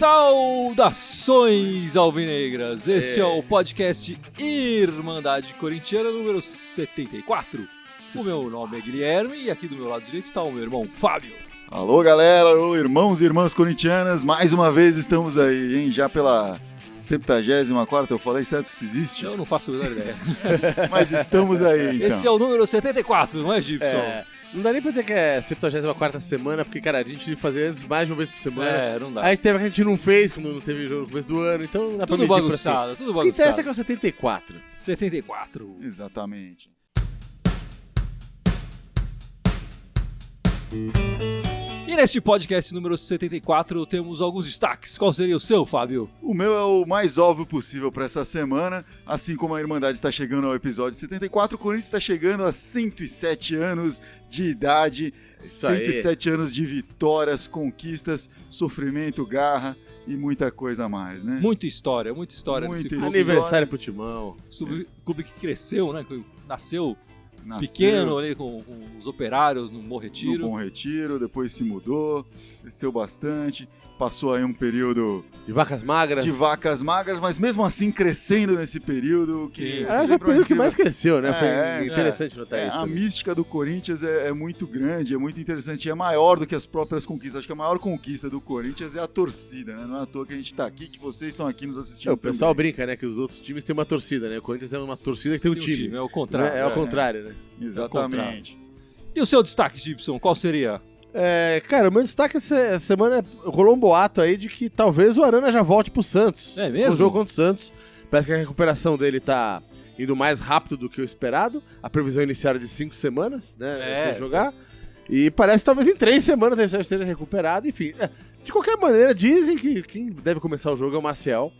Saudações alvinegras! Este é o podcast Irmandade Corintiana número 74. O meu nome é Guilherme e aqui do meu lado direito está o meu irmão Fábio. Alô galera, alô irmãos e irmãs corintianas, mais uma vez estamos aí, hein? Já pela 74ª, eu falei certo se existe? Eu não faço a menor ideia. Mas estamos aí então. Esse é o número 74, não é, Gibson? Não dá nem pra dizer que é 74ª semana, porque, cara, a gente fazia antes mais de uma vez por semana. Não dá. Aí teve que a gente não fez, quando não teve jogo no começo do ano, então não dá pra Tudo medir bagunçado, tudo O que interessa é bagunçado. que é o 74. 74. Exatamente. E neste podcast número 74 temos alguns destaques. Qual seria o seu, Fábio? O meu é o mais óbvio possível para essa semana, assim como a Irmandade está chegando ao episódio 74, o Corinthians está chegando a 107 anos de idade, Isso aí. 107 anos de vitórias, conquistas, sofrimento, garra e muita coisa a mais, né? Muita história nesse Muita clube. história. Aniversário pro Timão. Clube que cresceu, né? Que nasceu Nasceu pequeno ali com os operários no Bom no Retiro. Bom Retiro, depois se mudou, cresceu bastante, passou aí um período De vacas magras. de vacas magras, mas mesmo assim crescendo nesse período que Sim. Foi o período que mais cresceu, né? É, Foi interessante notar isso. a mística do Corinthians é muito grande, é muito interessante, é maior do que as próprias conquistas. Acho que a maior conquista do Corinthians é a torcida, né? Não é à toa que a gente tá aqui, que vocês estão aqui nos assistindo. O pessoal também. brinca, né, que os outros times têm uma torcida, né? O Corinthians é uma torcida que tem um time. É o contrário. Né? É o contrário, né? Exatamente. E o seu destaque, Gibson, qual seria? Cara, o meu destaque essa semana rolou um boato aí de que talvez o Arana já volte pro Santos. É mesmo? No jogo contra o Santos. Parece que a recuperação dele tá indo mais rápido do que o esperado. A previsão inicial era de 5 semanas, né? Sem jogar. E parece que talvez em 3 semanas ele já esteja recuperado. Enfim, de qualquer maneira, dizem que quem deve começar o jogo é o Marcial,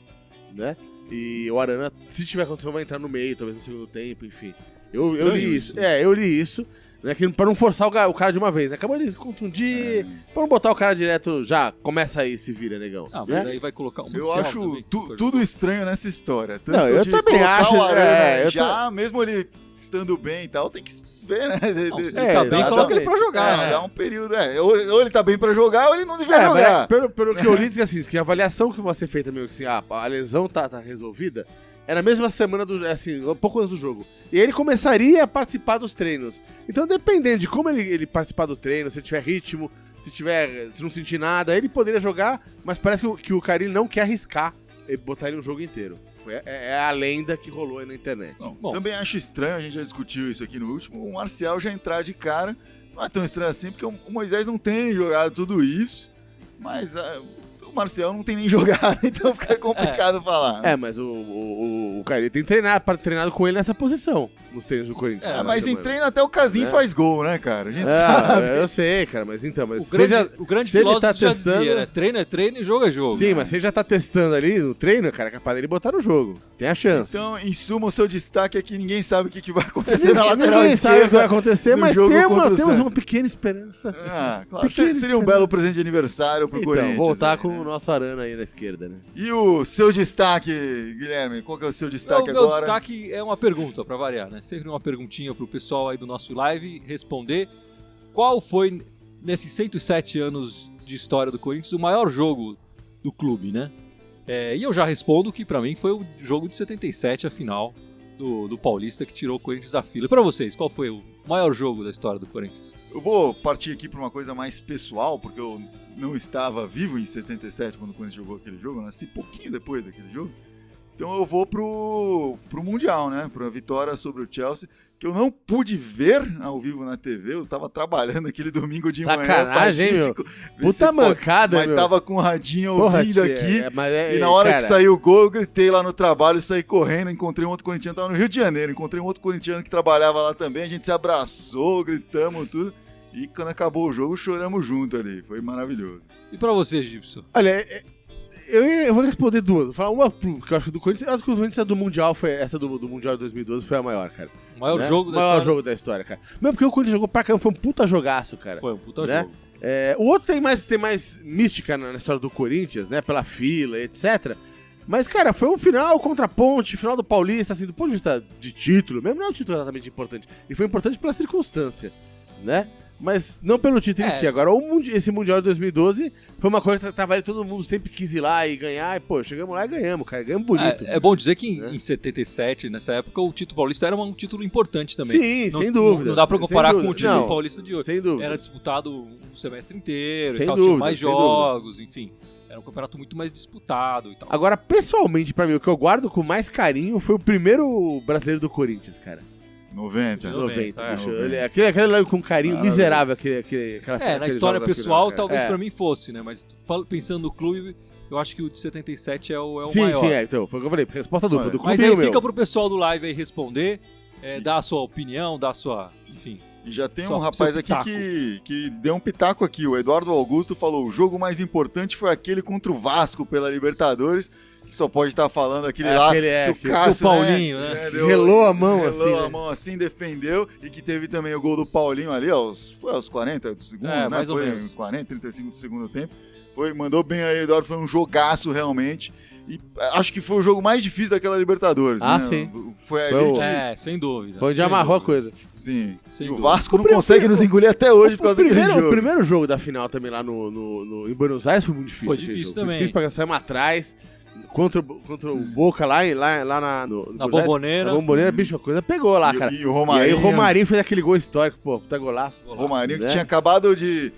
né? E o Arana, se tiver condição, vai entrar no meio, talvez no segundo tempo, enfim. Eu li isso. Eu li isso. Né, pra não forçar o cara de uma vez, né? Acabou de se contundir, pra não botar o cara direto, já começa aí, se vira, negão. Ah, né? mas aí vai colocar um Eu acho tudo estranho nessa história. Tanto Não, eu de também colocar acho, o Arana eu mesmo ele estando bem e tal, tem que ver, né? Não, se ele tá bem, exatamente. coloca ele pra jogar. Dá um período, ou ele tá bem pra jogar, ou ele não devia jogar. Pelo que eu li, diz assim, que a avaliação que vai ser feita meio que assim, a lesão tá resolvida, é na mesma semana assim, um pouco antes do jogo. E ele começaria a participar dos treinos. Então, dependendo de como ele participar do treino, se ele tiver ritmo, se não sentir nada, ele poderia jogar, mas parece que o Carille não quer arriscar e botar ele um jogo inteiro. É a lenda que rolou aí na internet. Bom. Também acho estranho, a gente já discutiu isso aqui no último, o Marcial já entrar de cara. Não é tão estranho assim, porque o Moisés não tem jogado tudo isso, mas o Marcial não tem nem jogado, então fica complicado falar. Né? Mas o Carille tem treinado com ele nessa posição, nos treinos do Corinthians. Mas em treino até o Casim É. faz gol, né, cara? A gente sabe. Eu sei, cara, mas então... Mas O grande se ele filósofo tá já testando- dizia, né? Treino é treino e jogo é jogo. Sim, mas você já tá testando ali no treino, cara, é capaz dele botar no jogo. Tem a chance. Então, em suma, o seu destaque é que ninguém sabe o que vai acontecer na lateral Ninguém sabe o que vai esquerda. acontecer, do mas jogo contra o temos Santos. uma pequena esperança. Claro. Pequena Seria um esperança. belo presente de aniversário pro Então, Corinthians. voltar aí, com né? o nosso Arana aí na esquerda, né? E o seu destaque, Guilherme? Qual que é o seu destaque O meu agora? destaque é uma pergunta, pra variar, né? Sempre uma perguntinha pro pessoal aí do nosso live responder. Qual foi, nesses 107 anos de história do Corinthians, o maior jogo do clube, né? E eu já respondo que pra mim foi o jogo de 77, a final do Paulista, que tirou o Corinthians da fila. E pra vocês, qual foi o maior jogo da história do Corinthians? Eu vou partir aqui para uma coisa mais pessoal, porque eu não estava vivo em 77 quando o Corinthians jogou aquele jogo, eu nasci pouquinho depois daquele jogo. Então eu vou pro Mundial, né? Pra vitória sobre o Chelsea, que eu não pude ver ao vivo na TV, eu tava trabalhando aquele domingo de Sacanagem, hein, manhã. meu? Ver Puta se mancada, mas meu. tava com o radinho Porra, ouvindo tia, aqui. E na hora cara, que saiu o gol, eu gritei lá no trabalho, saí correndo, encontrei um outro corintiano, tava no Rio de Janeiro, encontrei um outro corintiano que trabalhava lá também, a gente se abraçou, gritamos tudo. E quando acabou o jogo, choramos junto ali, foi maravilhoso. E pra você, Gibson? Olha, eu vou responder duas. Vou falar uma que eu acho do Corinthians. Eu acho que o Corinthians do Mundial essa do Mundial de 2012 foi a maior, cara. O maior né? jogo da O maior história? jogo da história, cara. Mesmo porque o Corinthians jogou pra caramba, foi um puta jogaço, cara. Foi um puta Né? jogo. O outro tem mais mística na história do Corinthians, né? Pela fila, etc. Mas, cara, foi um final contra a Ponte, final do Paulista, assim, do ponto de vista de título, mesmo não é um título exatamente importante. E foi importante pela circunstância, né? Mas não pelo título em si. Agora, esse Mundial de 2012 foi uma coisa que tava ali, todo mundo sempre quis ir lá e ganhar. E, pô, chegamos lá e ganhamos, cara. Ganhamos bonito. É bom dizer que em 77, nessa época, o título paulista era um título importante também. Sim, sem dúvida. Não dá pra comparar com o título paulista de hoje. Sem dúvida. Era disputado um semestre inteiro Sem e tal, dúvida, tinha mais sem jogos, enfim. Era um campeonato muito mais disputado e tal. Agora, pessoalmente, pra mim, o que eu guardo com mais carinho foi o primeiro brasileiro do Corinthians, cara. 90. 90, bicho. 90. Aquele lá com carinho miserável, aquela na história pessoal, final, talvez pra mim fosse, né? Mas pensando no clube, eu acho que o de 77 é o maior. Sim, então, foi o que eu falei, resposta dupla, do clube. Mas aí fica pro pessoal do live aí responder, dar a sua opinião, dar a sua, enfim. E já tem um rapaz aqui que deu um pitaco aqui, o Eduardo Augusto falou, o jogo mais importante foi aquele contra o Vasco pela Libertadores, que só pode estar falando aquele lá, que o Cássio, o Paulinho, né? Relou a mão assim, defendeu, e que teve também o gol do Paulinho ali, foi aos 40 do segundo, né? Mais ou menos. 40, 35 do segundo tempo. Mandou bem aí, Eduardo, foi um jogaço realmente. E acho que foi o jogo mais difícil daquela Libertadores, né? Sim. Foi ali sem dúvida. Foi onde amarrou a coisa. Sim. E o Vasco não consegue nos engolir até hoje por causa daquele jogo. O primeiro jogo da final também lá em Buenos Aires foi muito difícil. Foi difícil também. Foi difícil pra sair atrás. Contra o Boca lá na Bomboneira. Na Bomboneira, bicho, a coisa pegou lá, cara. E o Romarinho. E aí o Romarinho fez aquele gol histórico, pô, puta golaço. O Romarinho que tinha acabado de,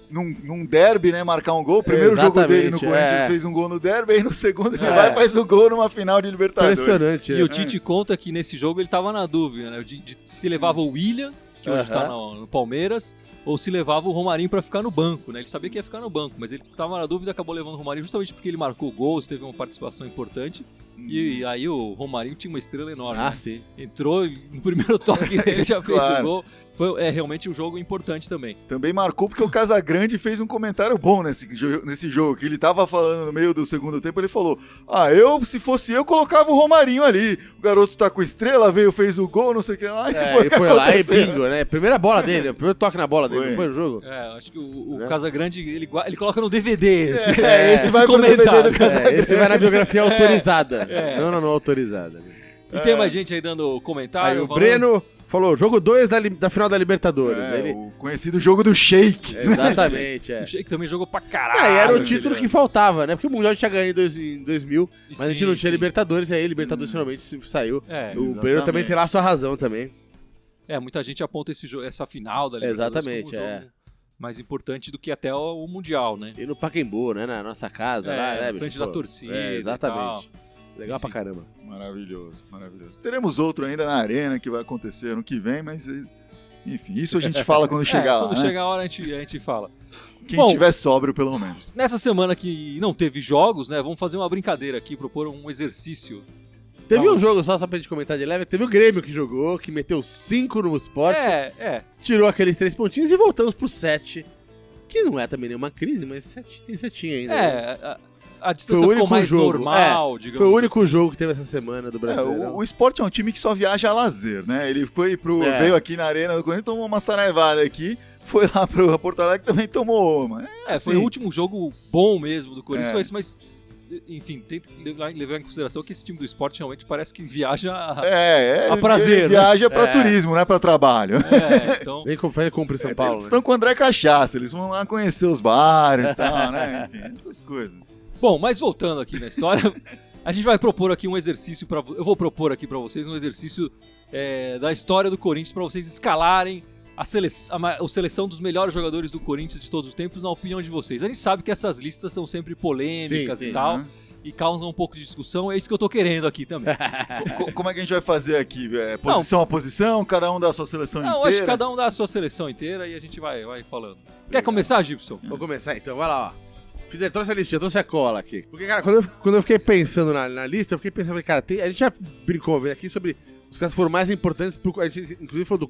num derby, né, marcar um gol. O primeiro jogo dele no Corinthians, ele fez um gol no derby, aí no segundo ele vai e faz o gol numa final de Libertadores. Impressionante, né? E o Tite conta que nesse jogo ele tava na dúvida, né, de se levava o William, que hoje tá no Palmeiras, ou se levava o Romarinho pra ficar no banco, né? Ele sabia que ia ficar no banco, mas ele tava na dúvida e acabou levando o Romarinho justamente porque ele marcou gols, teve uma participação importante. E aí o Romarinho tinha uma estrela enorme. Ah, né? sim. Entrou no primeiro toque dele, já fez o gol. Foi realmente um jogo importante também. Também marcou porque o Casagrande fez um comentário bom nesse jogo, que ele tava falando no meio do segundo tempo, ele falou, se fosse eu, colocava o Romarinho ali. O garoto tá com estrela, fez o gol, não sei o que lá. E foi lá e bingo, né? Primeira bola dele, o primeiro toque na bola dele, não foi o jogo? Acho que o Casagrande, ele coloca no DVD. Esse vai pro DVD do Casagrande. Esse vai na biografia autorizada. Não autorizada. E tem mais gente aí dando comentário. Aí o Breno falou, jogo 2 da final da Libertadores. O conhecido jogo do Sheik. Exatamente, O Sheik também jogou pra caralho. E era o título que faltava, né? Porque o Mundial tinha ganho em 2000, mas a gente não tinha Libertadores, e aí Libertadores finalmente saiu. O Breno também tem lá a sua razão também. Muita gente aponta essa final da Libertadores como um jogo mais importante do que até o Mundial, né? E no Pacaembu, né? Na nossa casa lá, né? Na frente da torcida. Exatamente. Legal pra caramba. Maravilhoso. Teremos outro ainda na Arena que vai acontecer ano que vem, mas enfim, isso a gente fala quando chegar lá. Quando chegar a hora a gente fala. Quem tiver sóbrio, pelo menos. Nessa semana que não teve jogos, né? Vamos fazer uma brincadeira aqui, propor um exercício. Teve um jogo, só pra gente comentar de leve, teve o Grêmio que jogou, que meteu 5 no Sport. Tirou aqueles 3 pontinhos e voltamos pro 7. Que não é também nenhuma crise, mas tem 7 ainda. A distância ficou mais normal, digamos. Foi o único jogo que teve essa semana do Brasileirão. O Sport é um time que só viaja a lazer, né? Ele veio aqui na Arena do Corinthians, tomou uma saraivada aqui, foi lá pro Porto Alegre também tomou uma. Foi o último jogo bom mesmo do Corinthians, foi esse, mas enfim, tem que levar em consideração que esse time do Sport realmente parece que viaja a prazer. Ele viaja pra turismo, não é pra trabalho. Então... Vem cumprir São Paulo. Eles estão com o André Cachaça, eles vão lá conhecer os bares e tal, né? Enfim, essas coisas. Bom, mas voltando aqui na história, a gente vai propor aqui um exercício eu vou propor aqui pra vocês um exercício da história do Corinthians pra vocês escalarem a seleção dos melhores jogadores do Corinthians de todos os tempos na opinião de vocês. A gente sabe que essas listas são sempre polêmicas e tal, e causam um pouco de discussão, é isso que eu tô querendo aqui também. Como é que a gente vai fazer aqui? Posição a posição, cada um dá a sua seleção inteira? Acho que cada um dá a sua seleção inteira e a gente vai falando. Quer começar, Gibson? Vou começar então, vai lá, ó. Trouxe a listinha, trouxe a cola aqui. Porque, cara, quando eu fiquei pensando na lista, eu fiquei pensando, cara, a gente já brincou aqui sobre os caras que foram mais importantes, a gente inclusive falou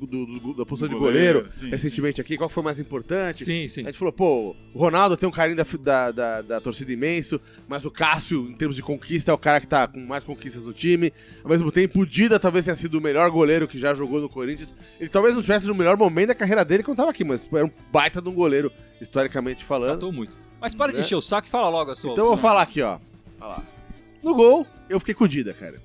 da posição de goleiro recentemente aqui, qual foi o mais importante. Sim. A gente falou, pô, o Ronaldo tem um carinho da torcida imenso, mas o Cássio, em termos de conquista, é o cara que tá com mais conquistas no time. Ao mesmo tempo, o Dida talvez tenha sido o melhor goleiro que já jogou no Corinthians. Ele talvez não estivesse no melhor momento da carreira dele quando tava aqui, mas era um baita de um goleiro, historicamente falando. Tratou muito. Mas para de encher o saco e fala logo a sua. Então eu vou falar aqui, ó. Olha lá. No gol, eu fiquei com o Dida, cara.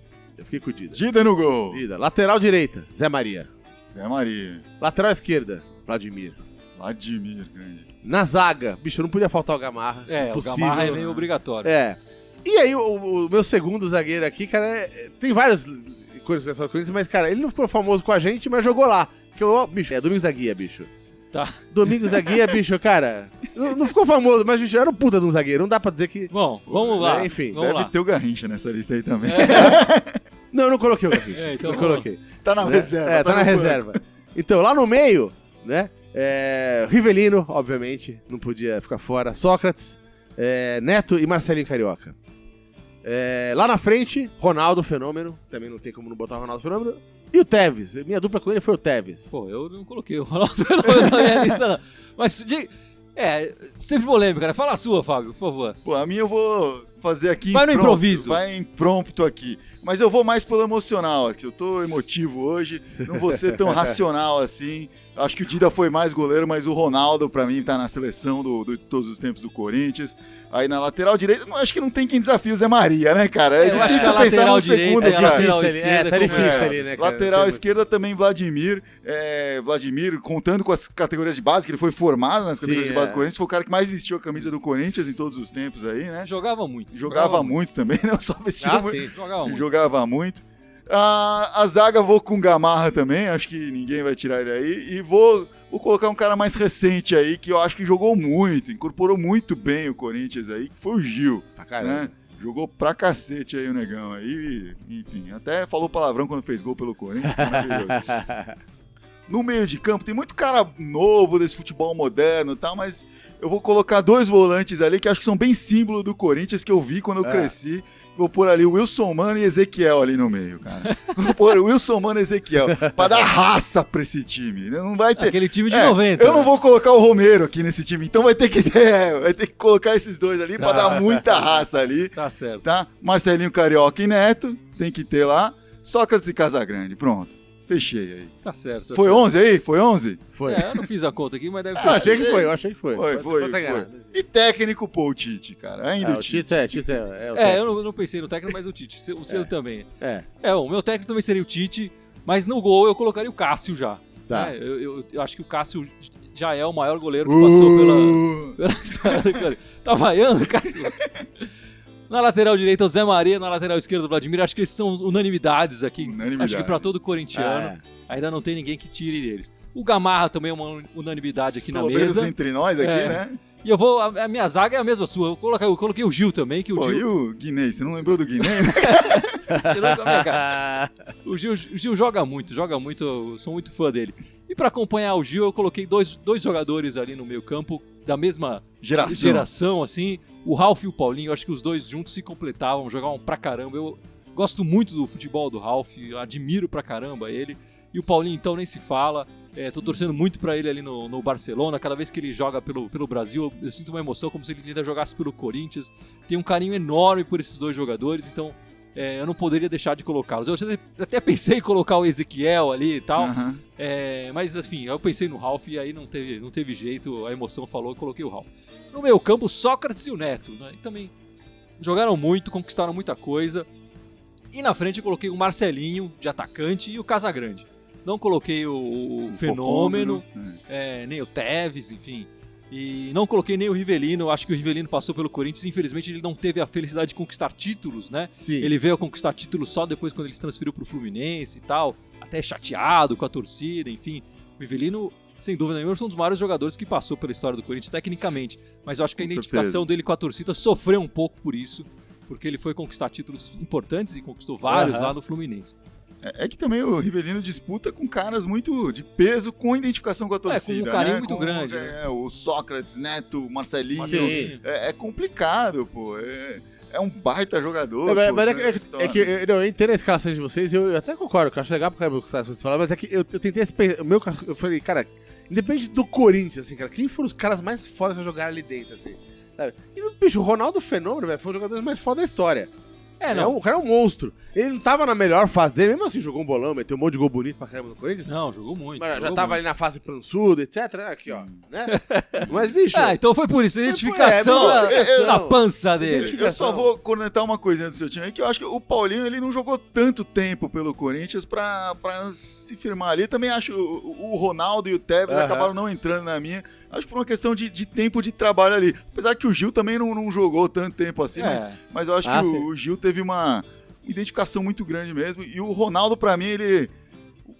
Dida no gol. Dida. Lateral direita, Zé Maria. Zé Maria. Lateral esquerda, Vladimir. Vladimir, grande. Na zaga, bicho, não podia faltar o Gamarra. O Gamarra é meio obrigatório. E aí, o meu segundo zagueiro aqui, cara, tem várias coisas dessa Corinthians, mas, cara, ele não ficou famoso com a gente, mas jogou lá. Que bicho, é Domingos da Guia, bicho. Tá. Domingos da Guia, bicho, cara, não ficou famoso, mas, bicho, era um puta de um zagueiro. Não dá pra dizer que... Bom, vamos lá. Enfim, deve ter o Garrincha nessa lista aí também. Não, eu não coloquei o Garrincha. Então não coloquei. Tá na reserva. Tá na reserva. Então, lá no meio, né, Rivelino, obviamente, não podia ficar fora. Sócrates, Neto e Marcelinho Carioca. Lá na frente, Ronaldo Fenômeno. Também não tem como não botar o Ronaldo Fenômeno. E o Tevez. Minha dupla com ele foi o Tevez. Pô, eu não coloquei o Ronaldo Fenômeno na minha lista, não. Mas, sempre polêmica, né? Fala a sua, Fábio, por favor. Pô, a minha eu vou fazer aqui Vai no improviso. Vai imprompto aqui. Mas eu vou mais pelo emocional aqui. Eu tô emotivo hoje, não vou ser tão racional assim. Acho que o Dida foi mais goleiro, mas o Ronaldo, pra mim, tá na seleção de todos os tempos do Corinthians. Aí na lateral direita, acho que não tem quem desafie o Zé Maria, né, cara? É difícil pensar no segundo, cara. Tá difícil ali, né, cara? Lateral esquerda também Vladimir. Vladimir, contando com as categorias de base, que ele foi formado nas categorias de base do Corinthians, foi o cara que mais vestiu a camisa do Corinthians em todos os tempos aí, né? Jogava muito. Jogava muito também, não só vestia muito. Sim. Jogava muito. A zaga vou com Gamarra também, acho que ninguém vai tirar ele aí. E vou colocar um cara mais recente aí, que eu acho que jogou muito, incorporou muito bem o Corinthians aí, que foi o Gil. Né? Jogou pra cacete aí o negão aí, enfim, até falou palavrão quando fez gol pelo Corinthians. No meio de campo tem muito cara novo desse futebol moderno e tal, mas eu vou colocar 2 volantes ali que acho que são bem símbolo do Corinthians, que eu vi quando eu cresci. Vou pôr ali o Wilson Mano e Ezequiel ali no meio, cara. Vou pôr o Wilson Mano e Ezequiel pra dar raça pra esse time. Não vai ter... Aquele time de 90. Eu não vou colocar o Romero aqui nesse time, então vai ter que colocar esses dois ali pra dar muita raça ali. Tá certo. Tá? Marcelinho Carioca e Neto, tem que ter lá. Sócrates e Casagrande, pronto. Fechei aí. Tá certo. Foi 11 aí? Foi 11? Foi. Eu não fiz a conta aqui, mas deve ter. Eu achei que foi. Foi. E técnico, pô, o Tite, cara. Ainda o Tite. O Tite eu não pensei no técnico, mas o Tite. O seu também. O meu técnico também seria o Tite, mas no gol eu colocaria o Cássio já. Tá. Eu acho que o Cássio já é o maior goleiro que passou pela história. Tá vaiando, Cássio? Na lateral direita, o Zé Maria. Na lateral esquerda, o Vladimir. Acho que eles são unanimidades aqui. Acho que pra todo corintiano. Ainda não tem ninguém que tire deles. O Gamarra também é uma unanimidade aqui na mesa. Pelo menos entre nós aqui, né? E eu vou... A minha zaga é a mesma sua. Eu coloquei o Gil também. Que o Gil... E o Guinei? Você não lembrou do Guinei? Tirou com a minha cara. O Gil joga muito. Eu sou muito fã dele. E pra acompanhar o Gil, eu coloquei dois jogadores ali no meio campo. Da mesma geração, assim. O Ralf e o Paulinho, eu acho que os dois juntos se completavam, jogavam pra caramba. Eu gosto muito do futebol do Ralf, admiro pra caramba ele. E o Paulinho, então, nem se fala. Tô torcendo muito pra ele ali no Barcelona. Cada vez que ele joga pelo Brasil, eu sinto uma emoção como se ele ainda jogasse pelo Corinthians. Tenho um carinho enorme por esses dois jogadores, então eu não poderia deixar de colocá-los. Eu até pensei em colocar o Ezequiel ali e tal, mas, enfim, eu pensei no Ralf e aí não teve jeito, a emoção falou, eu coloquei o Ralf. No meio campo, Sócrates e o Neto, né? E também jogaram muito, conquistaram muita coisa. E na frente eu coloquei o Marcelinho, de atacante, e o Casagrande. Não coloquei o Fenômeno, nem o Tevez, enfim. E não coloquei nem o Rivelino. Acho que o Rivelino passou pelo Corinthians. Infelizmente, ele não teve a felicidade de conquistar títulos, né? Sim. Ele veio a conquistar títulos só depois quando ele se transferiu pro Fluminense e tal. Até chateado com a torcida, enfim. O Rivelino, sem dúvida nenhuma, é um dos maiores jogadores que passou pela história do Corinthians, tecnicamente. Mas eu acho que a identificação dele com a torcida sofreu um pouco por isso. Porque ele foi conquistar títulos importantes e conquistou vários lá no Fluminense. É que também o Rivelino disputa com caras muito de peso, com identificação com a torcida. Com um carinho né? muito grande. O Sócrates, Neto, Marcelinho. É complicado, pô. É um baita jogador. Eu entrei na escalação de vocês e eu até concordo, que eu acho legal porque vocês falaram, mas é que eu tentei eu falei, cara, independente do Corinthians, assim, cara, quem foram os caras mais fodas que jogaram ali dentro, assim, sabe? E, bicho, o Ronaldo Fenômeno, velho, foi um dos jogadores mais fodas da história. O cara é um monstro. Ele não tava na melhor fase dele, mesmo assim, jogou um bolão, meteu um monte de gol bonito pra caramba no Corinthians. Não, jogou muito. Mas jogou já tava muito. ali na fase pançudo, etc. Aqui, ó. Né? Mas, bicho. Então foi por isso, a identificação na pança dele. Eu só vou cornetar uma coisinha do seu time aí, que eu acho que o Paulinho ele não jogou tanto tempo pelo Corinthians pra se firmar ali. Também acho o Ronaldo e o Tevez acabaram não entrando na minha. Acho que por uma questão de tempo de trabalho ali. Apesar que o Gil também não jogou tanto tempo assim, mas eu acho que o Gil teve uma identificação muito grande mesmo. E o Ronaldo, pra mim,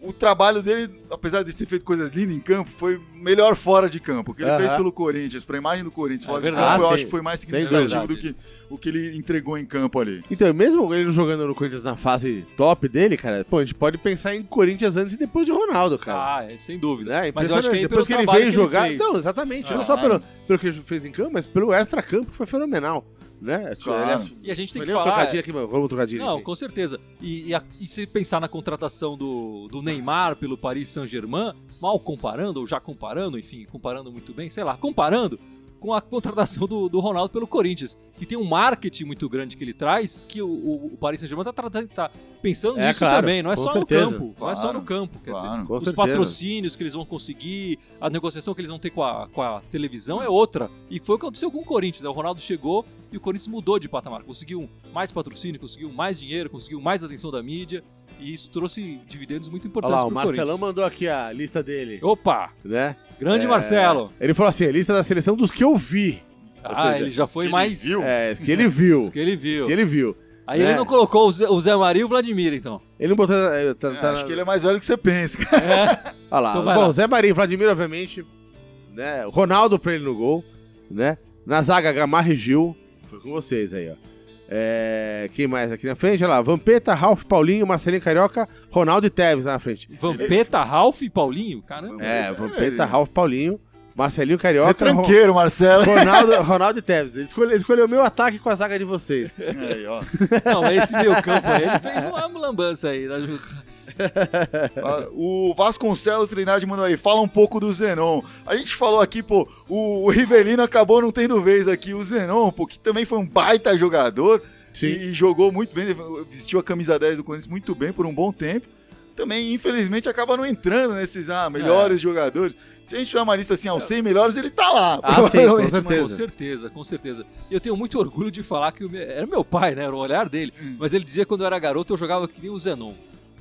o trabalho dele, apesar de ter feito coisas lindas em campo, foi melhor fora de campo. O que ele fez pelo Corinthians, pra imagem do Corinthians fora de campo, eu acho que foi mais significativo do que o que ele entregou em campo ali. Então, mesmo ele não jogando no Corinthians na fase top dele, cara, a gente pode pensar em Corinthians antes e depois de Ronaldo, cara. Sem dúvida. Mas eu acho que depois que ele veio jogar... Não, exatamente. Não só pelo que ele fez em campo, mas pelo extra-campo foi fenomenal. Né? Claro. E a gente tem foi que nem falar... trocadilho aqui, mano. Vamos trocadilho Não, aqui. com certeza. E se pensar na contratação do Neymar pelo Paris Saint-Germain, mal comparando, ou já comparando, enfim, comparando muito bem, sei lá, comparando com a contratação do Ronaldo pelo Corinthians, que tem um marketing muito grande que ele traz, que o Paris Saint-Germain tá pensando nisso também, não é só certeza. no campo, não é só no campo, quer dizer, Com os certeza. patrocínios que eles vão conseguir, a negociação que eles vão ter com a televisão é outra, e foi o que aconteceu com o Corinthians, né? O Ronaldo chegou e o Corinthians mudou de patamar, conseguiu mais patrocínio, conseguiu mais dinheiro, conseguiu mais atenção da mídia, e isso trouxe dividendos muito importantes Olha lá, pro o Marcelão Corinthians. mandou aqui a lista dele. Opa! Né? Grande Marcelo! Ele falou assim, a lista da seleção dos que eu vi. Ou seja, Ele já foi mais... os que ele viu. Os que ele viu. Os que ele viu. Aí ele não colocou o Zé Maria e o Vladimir, então. Ele não botou... Acho que ele é mais velho que você pensa, cara. Olha lá. Então Bom, Zé Maria e Vladimir, obviamente. Né? Ronaldo pra ele no gol. Né? Na zaga, Gamarra e Gil. Foi com vocês aí, ó. Quem mais aqui na frente? Olha lá. Vampeta, Ralf, Paulinho, Marcelinho Carioca, Ronaldo e Tevez lá na frente. Vampeta, Ralf e Paulinho? Caramba. Vampeta, Ralf, Paulinho, Marcelinho Carioca, Retranqueiro, Marcelo. Ronaldo e Tevez. Ele escolheu o meu ataque com a zaga de vocês. Aí, ó. Não, mas esse meio campo aí, ele fez uma lambança aí. O Vasconcelos Trindade mandou aí, fala um pouco do Zenon. A gente falou aqui, pô, o Rivelino acabou não tendo vez aqui. O Zenon, pô, que também foi um baita jogador. Sim. E jogou muito bem, vestiu a camisa 10 do Corinthians muito bem por um bom tempo. Também, infelizmente, acaba não entrando nesses melhores jogadores. Se a gente tiver uma lista assim, aos 100 melhores, ele tá lá. Sim, com certeza. Com certeza. E eu tenho muito orgulho de falar que era meu pai, né? Era o olhar dele. Mas ele dizia que quando eu era garoto, eu jogava que nem o Zenon.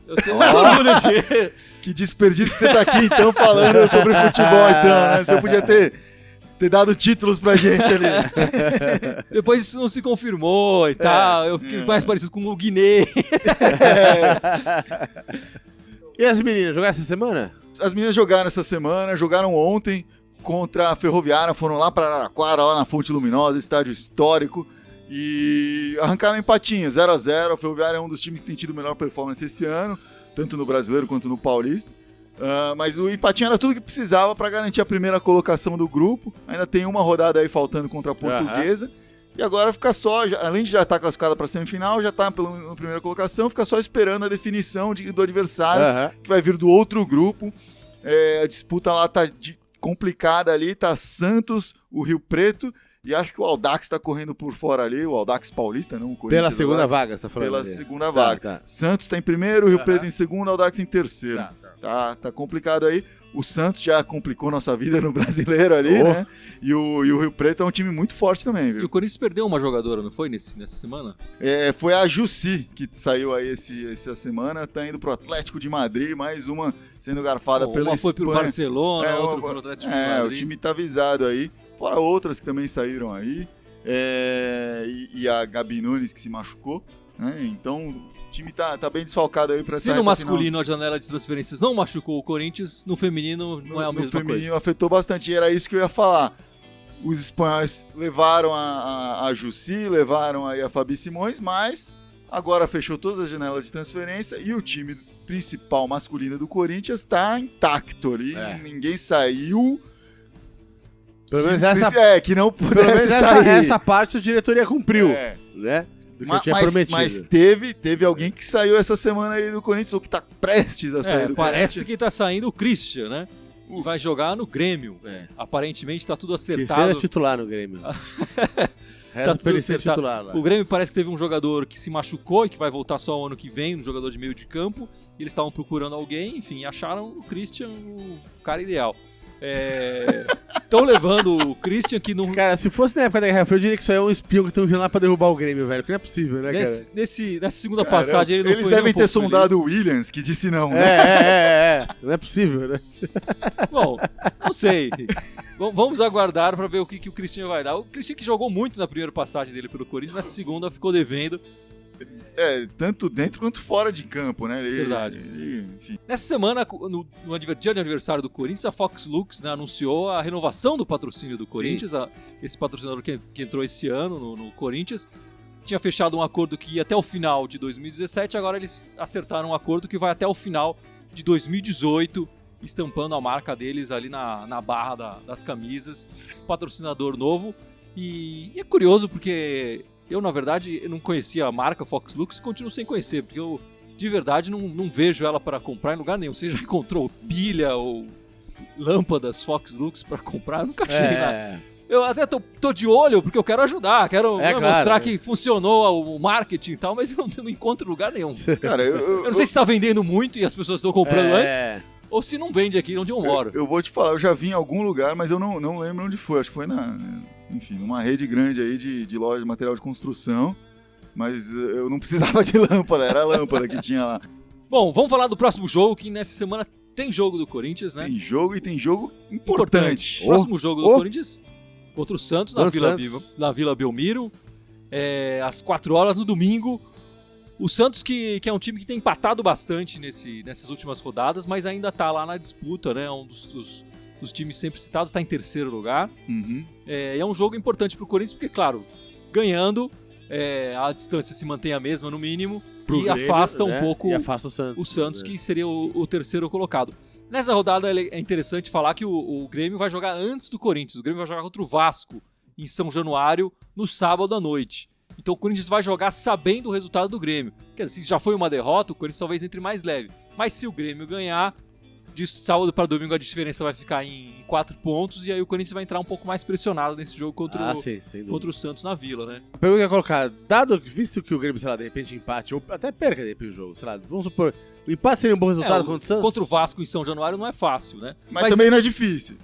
Eu tenho muito orgulho de... Que desperdício que você tá aqui, então, falando sobre futebol, então, né? Você podia ter dado títulos pra gente ali. Depois isso não se confirmou e tal. Eu fiquei mais parecido com o Guiné. E as meninas, jogaram essa semana? As meninas jogaram essa semana, jogaram ontem contra a Ferroviária, foram lá pra Araraquara, lá na Fonte Luminosa, estádio histórico, e arrancaram empatinho, 0-0. A Ferroviária é um dos times que tem tido melhor performance esse ano, tanto no Brasileiro quanto no Paulista. Mas o empatinho era tudo que precisava para garantir a primeira colocação do grupo. Ainda tem uma rodada aí faltando contra a Portuguesa. E agora fica só, além de já estar classificada para a semifinal, já está na primeira colocação, fica só esperando a definição do adversário, que vai vir do outro grupo. A disputa lá tá complicada ali, tá Santos, o Rio Preto, e acho que o Audax está correndo por fora ali, o Audax Paulista, não o Corinthians. Pela segunda vaga, você tá falando? Pela segunda vaga. Tá. Santos está em primeiro, o Rio Preto em segundo, o Audax em terceiro. Tá complicado aí. O Santos já complicou nossa vida no Brasileiro ali, né? E o Rio Preto é um time muito forte também, viu? E o Corinthians perdeu uma jogadora, não foi, nessa semana? Foi a Jussi que saiu aí essa semana, tá indo pro Atlético de Madrid, mais uma sendo garfada pela Espanha. Uma foi pro Barcelona, outra pro Atlético de Madrid. O time tá avisado aí. Fora outras que também saíram aí. E a Gabi Nunes que se machucou. Então o time tá bem desfalcado aí pra essa Se no masculino a janela de transferências não machucou o Corinthians, no feminino não é a mesma coisa. No feminino afetou bastante, e era isso que eu ia falar. Os espanhóis levaram a Jussi, levaram aí a Fabi Simões, mas agora fechou todas as janelas de transferência e o time principal masculino do Corinthians tá intacto ali, ninguém saiu. Pelo menos essa, que não pudesse sair. Essa parte a diretoria cumpriu, né? Mas teve alguém que saiu essa semana aí do Corinthians, ou que tá prestes a sair do parece Corinthians. que tá saindo o Christian, né? E vai jogar no Grêmio. Aparentemente tá tudo acertado. Terceira titular no Grêmio. Reza tudo pra ele ser acertado. titular lá. O Grêmio parece que teve um jogador que se machucou e que vai voltar só o ano que vem, um jogador de meio de campo. E eles estavam procurando alguém, enfim, acharam o Christian o cara ideal. Estão levando o Christian que não... Cara, se fosse na época da Guerra Fria, eu diria que isso aí é um espião que estão vindo lá pra derrubar o Grêmio, velho. Que não é possível, né, cara? Nessa segunda passagem ele não Eles foi devem nem um ter pouco sondado o Williams, que disse não, né? Não é possível, né? feliz. Bom, não sei. Vamos aguardar pra ver o que o Christian vai dar. O Christian que jogou muito na primeira passagem dele pelo Corinthians, nessa segunda ficou devendo. Tanto dentro quanto fora de campo, né? Verdade. Enfim. Nessa semana, no dia de aniversário do Corinthians, a Fox Lux, né, anunciou a renovação do patrocínio do Corinthians. Esse patrocinador que entrou esse ano no Corinthians tinha fechado um acordo que ia até o final de 2017, agora eles acertaram um acordo que vai até o final de 2018, estampando a marca deles ali na barra das camisas, patrocinador novo. E é curioso porque eu, na verdade, não conhecia a marca Fox Lux e continuo sem conhecer, porque eu, de verdade, não vejo ela para comprar em lugar nenhum. Você já encontrou pilha ou lâmpadas Fox Lux para comprar? Eu nunca achei nada. Eu até tô de olho, porque eu quero ajudar, quero mostrar que funcionou o marketing e tal, mas eu não encontro em lugar nenhum. Cara, eu não sei se tá vendendo muito e as pessoas estão comprando antes, ou se não vende aqui onde eu moro. Eu vou te falar, eu já vi em algum lugar, mas eu não lembro onde foi. Acho que foi numa rede grande aí de loja de material de construção, mas eu não precisava de lâmpada, era a lâmpada que tinha lá. Bom, vamos falar do próximo jogo, que nessa semana tem jogo do Corinthians, né? Tem jogo e tem jogo importante. Próximo jogo do Corinthians contra o Santos, na Vila Belmiro, às 4 horas no domingo. O Santos que é um time que tem empatado bastante nessas últimas rodadas, mas ainda tá lá na disputa, né? Um dos times sempre citados, está em terceiro lugar. Uhum. É um jogo importante pro Corinthians, porque, claro, ganhando, a distância se mantém a mesma no mínimo, e Grêmio, afasta né? um pouco E afasta o Santos, que seria o terceiro colocado. Nessa rodada é interessante falar que o Grêmio vai jogar antes do Corinthians. O Grêmio vai jogar contra o Vasco em São Januário no sábado à noite. Então o Corinthians vai jogar sabendo o resultado do Grêmio. Quer dizer, se já foi uma derrota, o Corinthians talvez entre mais leve. Mas se o Grêmio ganhar, de sábado para domingo a diferença vai ficar em 4 pontos, e aí o Corinthians vai entrar um pouco mais pressionado nesse jogo contra o Santos na Vila, né? A pergunta que eu ia colocar, visto que o Grêmio, sei lá, de repente empate, ou até perca de repente o jogo, sei lá, vamos supor, o empate seria um bom resultado contra o Santos? Contra o Vasco em São Januário não é fácil, né? Mas também não é difícil.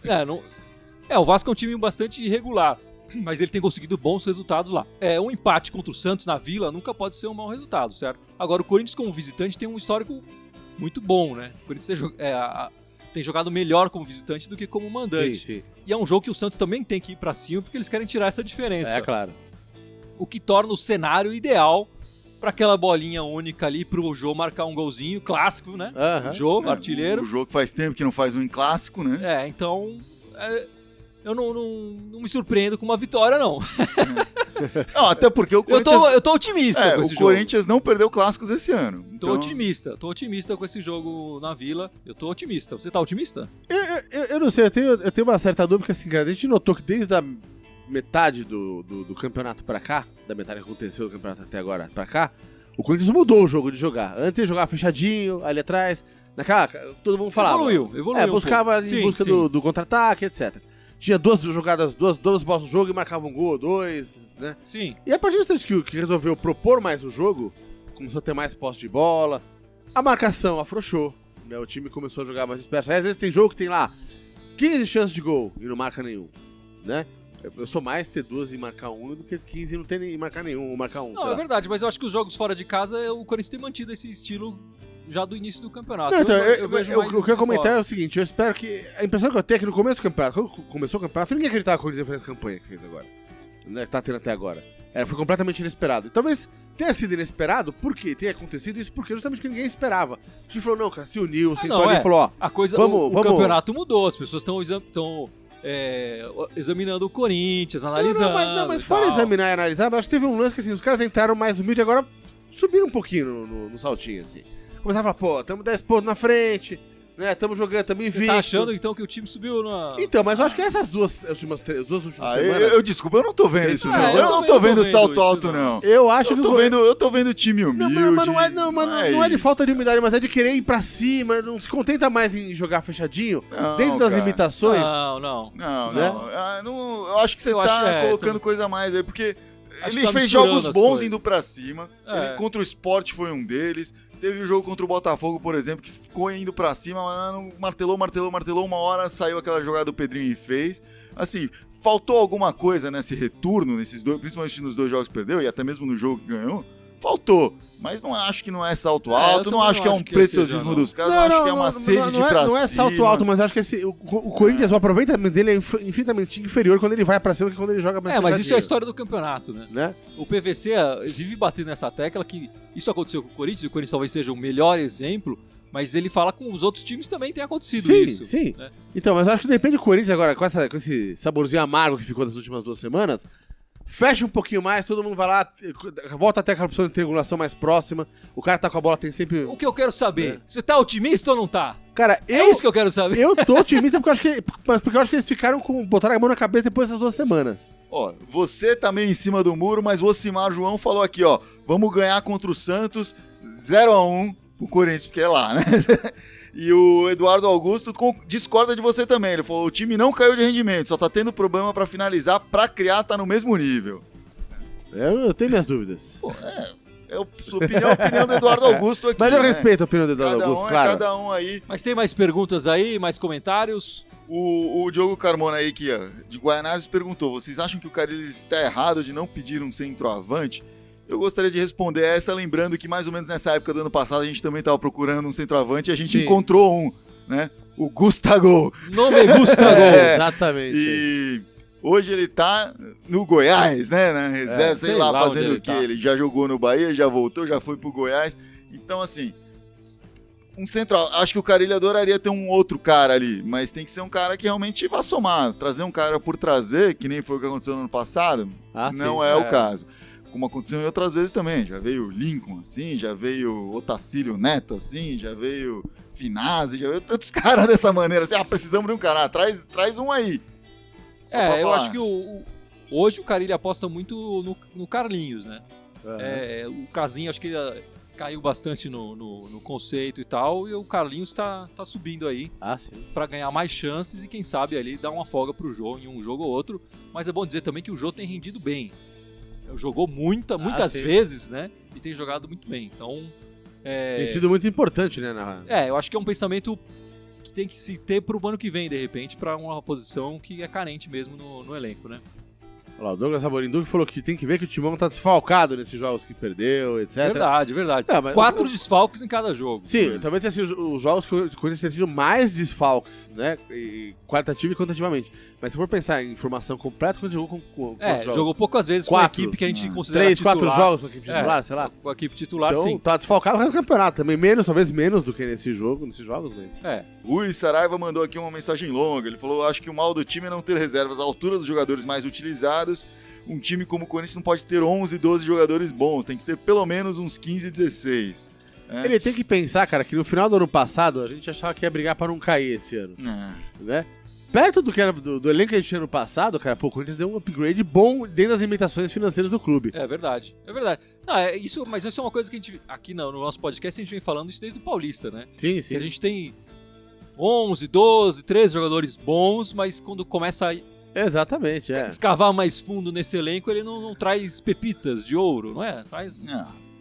O Vasco é um time bastante irregular, mas ele tem conseguido bons resultados lá. Um empate contra o Santos na Vila nunca pode ser um mau resultado, certo? Agora, o Corinthians como visitante tem um histórico muito bom, né? O Corinthians tem jogado melhor como visitante do que como mandante. Sim. E é um jogo que o Santos também tem que ir pra cima, porque eles querem tirar essa diferença. É, claro. O que torna o cenário ideal para aquela bolinha única ali pro Jô marcar um golzinho clássico, né? Uhum. Jô, artilheiro. O jogo faz tempo que não faz um clássico, né? Então eu não me surpreendo com uma vitória, não. Não, até porque o Corinthians... Eu tô otimista com esse jogo. O Corinthians não perdeu clássicos esse ano. Tô otimista com esse jogo na Vila. Eu tô otimista. Você tá otimista? Eu não sei, eu tenho uma certa dúvida, porque assim, cara, a gente notou que desde a metade do campeonato pra cá, da metade que aconteceu do campeonato até agora pra cá, o Corinthians mudou o jogo de jogar. Antes ele jogava fechadinho, ali atrás, todo mundo falava. Evoluiu. Buscava em busca do contra-ataque, etc. Tinha duas jogadas, duas bolas no jogo e marcava um gol, dois, né? Sim. E a partir do instante que resolveu propor mais o jogo, começou a ter mais posse de bola, a marcação afrouxou, né? O time começou a jogar mais disperso. Aí, às vezes tem jogo que tem lá 15 chances de gol e não marca nenhum, né? Eu sou mais ter 12 e marcar um do que 15 e não ter nem marcar nenhum, ou marcar um. Não, é verdade, mas eu acho que os jogos fora de casa, o Corinthians tem mantido esse estilo já do início do campeonato. Não, então, o que eu quero comentar é o seguinte, eu espero que... A impressão que eu tenho é que no começo do campeonato, quando começou o campeonato, ninguém acreditava que o Corinthians fez essa campanha que fez agora. Né, que tá tendo até agora. Foi completamente inesperado. E talvez tenha sido inesperado, porque tenha acontecido isso, porque justamente que ninguém esperava. A gente falou, não, cara, se uniu, falou, ó... A coisa, o campeonato mudou, as pessoas estão examinando o Corinthians, analisando... Mas fora examinar e analisar, acho que teve um lance que assim, os caras entraram mais humilde, agora subiram um pouquinho no saltinho, assim. Começaram a falar, estamos 10 pontos na frente, né? Estamos jogando, estamos invicto. Você tá achando, então, que o time subiu na... Então, mas eu acho que essas duas últimas semanas... Desculpa, eu não tô vendo isso, não. Eu não tô vendo salto alto, não. Eu acho que... Eu tô vendo o time humilde. Não é de falta de humildade, mas é de querer ir pra cima, não se contenta mais em jogar fechadinho, dentro das limitações. Não. Eu acho que você tá colocando coisa a mais aí, porque... Ele tá fez misturando jogos as bons coisas. indo pra cima. É. Ele, contra o Sport foi um deles. Teve o jogo contra o Botafogo, por exemplo, que ficou indo pra cima, mas martelou. Uma hora saiu aquela jogada do Pedrinho e fez. Assim, faltou alguma coisa nesse retorno, nesses dois, principalmente nos 2 jogos que perdeu, e até mesmo no jogo que ganhou. Faltou. Mas não acho que não é salto alto, não acho que é um preciosismo dos caras, não acho que é uma sede de pra cima. Não é salto alto, mas acho que o Corinthians, o aproveitamento dele é infinitamente inferior quando ele vai pra cima que quando ele joga mais mas isso é a fechadinho, história do campeonato, né? O PVC vive batendo nessa tecla que isso aconteceu com o Corinthians, e o Corinthians talvez seja o melhor exemplo, mas ele fala com os outros times também tem acontecido isso. Sim, né? Então, mas acho que depende do Corinthians agora, com esse saborzinho amargo que ficou das últimas 2 semanas, fecha um pouquinho mais, todo mundo vai lá, volta até aquela opção de triangulação mais próxima, o cara tá com a bola, tem sempre... O que eu quero saber, você tá otimista ou não tá? Cara, É isso que eu quero saber. Eu tô otimista porque eu acho que eles botaram a mão na cabeça depois dessas 2 semanas. Ó, você tá meio em cima do muro, mas o Ocimar João falou aqui, ó, vamos ganhar contra o Santos 0-1 pro Corinthians, porque é lá, né? E o Eduardo Augusto discorda de você também. Ele falou, o time não caiu de rendimento, só tá tendo problema pra finalizar, pra criar tá no mesmo nível. Eu tenho minhas dúvidas. Pô, sua opinião é a opinião do Eduardo Augusto aqui. Mas eu né? respeito a opinião do Eduardo Augusto, claro. Cada um aí. Mas tem mais perguntas aí, mais comentários? O Diogo Carmona aí, que de Guaianazes, perguntou, vocês acham que o Carille está errado de não pedir um centroavante? Eu gostaria de responder essa, lembrando que mais ou menos nessa época do ano passado a gente também estava procurando um centroavante e a gente encontrou um, né? O Gustavo. Nome Gustavo. Exatamente. E hoje ele tá no Goiás, né? Na reserva, sei lá fazendo o quê. Tá. Ele já jogou no Bahia, já voltou, já foi pro Goiás. Então, assim, um central. Acho que o Carille adoraria ter um outro cara ali, mas tem que ser um cara que realmente vá somar. Trazer um cara por trazer, que nem foi o que aconteceu no ano passado, não é o caso. Como aconteceu em outras vezes também. Já veio Lincoln assim, já veio Otacílio Neto assim, já veio Finazzi, já veio tantos caras dessa maneira. Assim, precisamos de um cara, traz um aí. Eu acho que hoje o Carille aposta muito no Carlinhos, né? O Casinho, acho que caiu bastante no conceito e tal, e o Carlinhos tá subindo aí pra ganhar mais chances e quem sabe ali dar uma folga pro Jô em um jogo ou outro. Mas é bom dizer também que o Jô tem rendido bem. Jogou muitas vezes, né? E tem jogado muito bem. Então. Tem sido muito importante, né? Eu acho que é um pensamento que tem que se ter pro ano que vem, de repente, pra uma posição que é carente mesmo no elenco, né? Olha lá, o Douglas Saborinduque falou que tem que ver que o Timão tá desfalcado nesses jogos que perdeu, etc. Verdade. 4 desfalques em cada jogo. Sim, talvez tenha sido os jogos que o Corinthians tenha tido mais desfalques, né? Qualitativo e quantitativamente. Mas se for pensar em formação completa, quando jogou com jogos? Jogou poucas vezes 4, com a equipe que a gente considera 3, titular. 4 jogos com a equipe titular, sei lá. Com a equipe titular, então, sim. Tá desfalcado no campeonato também. Talvez menos do que nesses jogos, mas... Rui Saraiva mandou aqui uma mensagem longa. Ele falou, acho que o mal do time é não ter reservas à altura dos jogadores mais utilizados. Um time como o Corinthians não pode ter 11, 12 jogadores bons. Tem que ter pelo menos uns 15, 16. Ele tem que pensar, cara, que no final do ano passado a gente achava que ia brigar para não cair esse ano. Né? Perto do que era do elenco que a gente tinha no passado, cara, o Corinthians deu um upgrade bom dentro das limitações financeiras do clube. É verdade. Não, mas isso é uma coisa que a gente, aqui no nosso podcast, a gente vem falando isso desde o Paulista, né? Sim. Que a gente tem 11, 12, 13 jogadores bons, mas quando começa a escavar mais fundo nesse elenco, ele não traz pepitas de ouro, não é?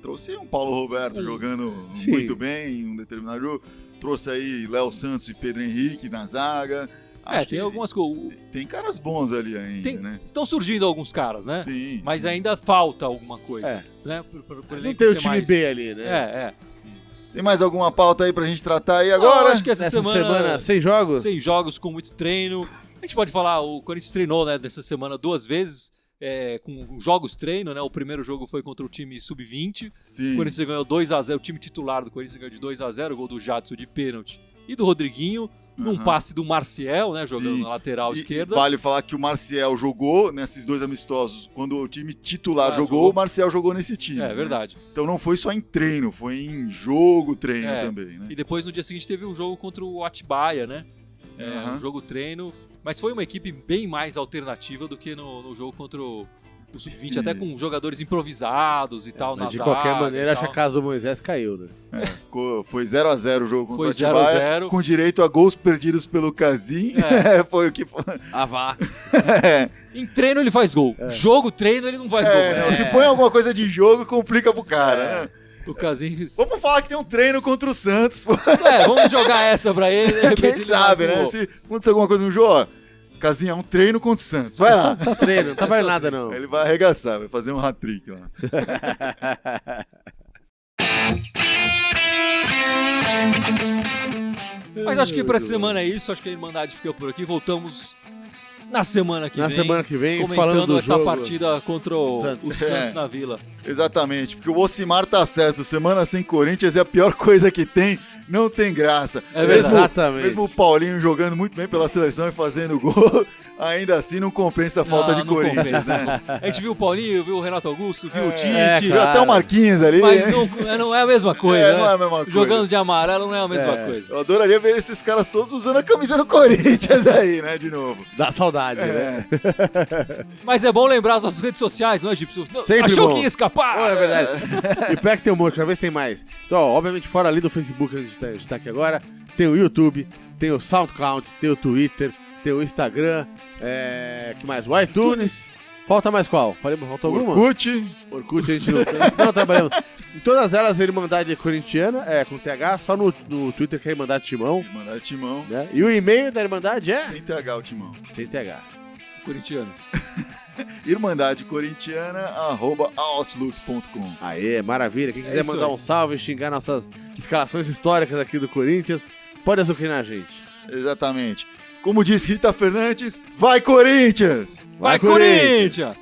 Trouxe um Paulo Roberto jogando muito bem em um determinado jogo. Trouxe aí Léo Santos e Pedro Henrique na zaga. Acho tem algumas coisas. Tem caras bons ali ainda, né? Estão surgindo alguns caras, né? Sim. Mas ainda falta alguma coisa. Né? Não tem o time B ali, né? Tem mais alguma pauta aí pra gente tratar aí agora? Eu acho que essa semana 6 jogos? 6 jogos com muito treino. A gente pode falar, o Corinthians treinou, né, dessa semana 2 vezes, com jogos treino, né? O primeiro jogo foi contra o time sub-20. O Corinthians ganhou 2-0, o time titular do Corinthians ganhou de 2-0, o gol do Jadson de pênalti e do Rodriguinho, num passe do Marcial, né, jogando na lateral esquerda. Vale falar que o Marcial jogou nesses 2 amistosos, quando o time titular jogou, o Marcial jogou nesse time. É verdade. Né? Então não foi só em treino, foi em jogo treino também, né? E depois no dia seguinte teve um jogo contra o Atibaia, né? Um jogo treino. Mas foi uma equipe bem mais alternativa do que no jogo contra o o Sub-20 até com jogadores improvisados e tal. Mas na de qualquer zaga maneira, e acho que tal. a casa do Moisés caiu, né? Foi 0x0 o jogo contra Foi o Atibaia, 0x0. com direito a gols perdidos pelo Casim. Foi o que foi. Ah, vá. Em treino ele faz gol. Jogo, treino, ele não faz gol. Não, se põe alguma coisa de jogo, complica pro cara, né? O Casim... Vamos falar que tem um treino contra o Santos, pô. vamos jogar essa pra ele. De repente Quem ele sabe, marca um né? gol. Se acontecer alguma coisa no jogo, ó, Casinha, é um treino contra o Santos. Vai lá. Só treino, não tá mais só nada, não. Ele vai arregaçar, vai fazer um hat-trick lá. Mas acho que pra essa semana é isso. Acho que a Irmandade fica por aqui. Voltamos na semana que Na vem. semana que vem, comentando falando do essa jogo. partida contra o Santos. Santos na Vila. Exatamente, porque o Ocimar tá certo. Semana sem Corinthians é a pior coisa que tem. Não tem graça. É verdade. Exatamente. Mesmo o Paulinho jogando muito bem pela seleção e fazendo gol, ainda assim não compensa a falta de Não Corinthians, compensa. né? A gente viu o Paulinho, viu o Renato Augusto, viu o Tite. Viu claro. até o Marquinhos ali. Mas não é a mesma coisa, não é né? a mesma coisa. Jogando de amarelo não é a mesma coisa. Eu adoraria ver esses caras todos usando a camisa do Corinthians aí, né, de novo. Dá saudade, né? Mas é bom lembrar as nossas redes sociais, não é, Gipsy? Sempre Achou bom. que ia escapar? Oh, é verdade. E pior que tem um monte, cada vez tem mais. Então, ó, obviamente, fora ali do Facebook que a gente tá aqui agora, tem o YouTube, tem o SoundCloud, tem o Twitter, tem o Instagram, que mais? O iTunes. Falta mais qual? Faltou alguma? Orkut a gente não trabalhamos. Em todas elas, a Irmandade Corintiana, com TH, só no Twitter que é Irmandade Timão. Irmandade Timão. Né? E o e-mail da Irmandade é? Sem TH o Timão. Sem TH. Corintiano. irmandadecorintiana@outlook.com. Aê, maravilha. Quem quiser isso mandar aí. um salve, xingar nossas escalações históricas aqui do Corinthians, pode azucrinar a gente. Exatamente. Como disse Rita Fernandes, vai Corinthians! Vai, Corinthians!